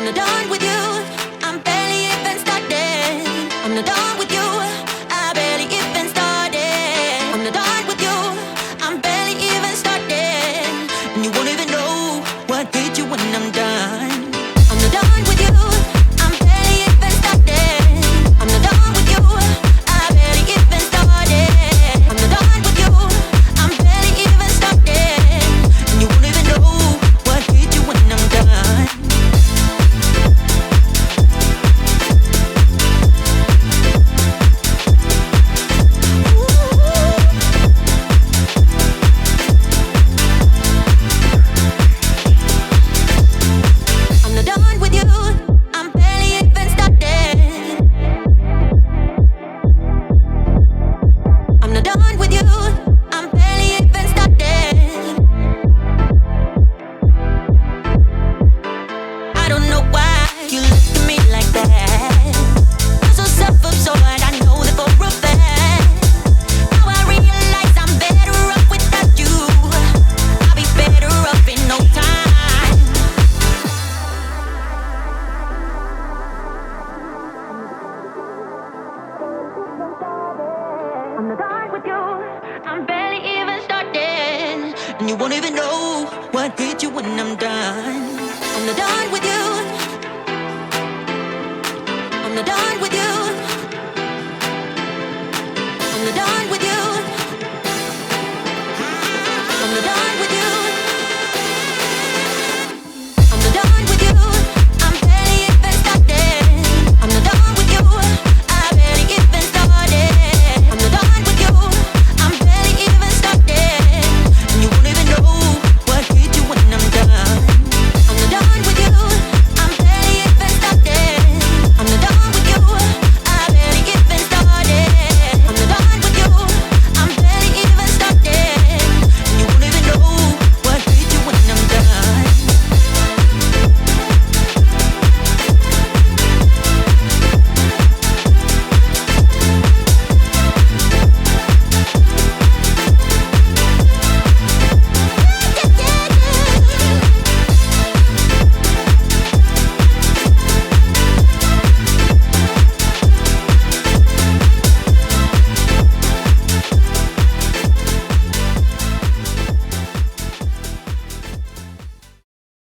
I'm not done with you. I'm barely even started. I'm not done with you. I barely even started. I'm not done with you. I'm barely even started. And you won't even know what hit you when I'm done. I'm not done with you. I'm barely even started. I'm not done with you. I barely even started. I'm not done with you. I'm barely even started. And you won't even know what hit you when I'm done. I'm not done with you. I'm barely even started. I'm not done with you. I'm barely even started. I don't know why you look at me like that. I'm so self-absorbed, I know that for a fact. Now I realize I'm better off without you. I'll be better off in no time. I'm not done with you. I'm barely even started. And you won't even know what hit you when I'm done. I'm not done with you.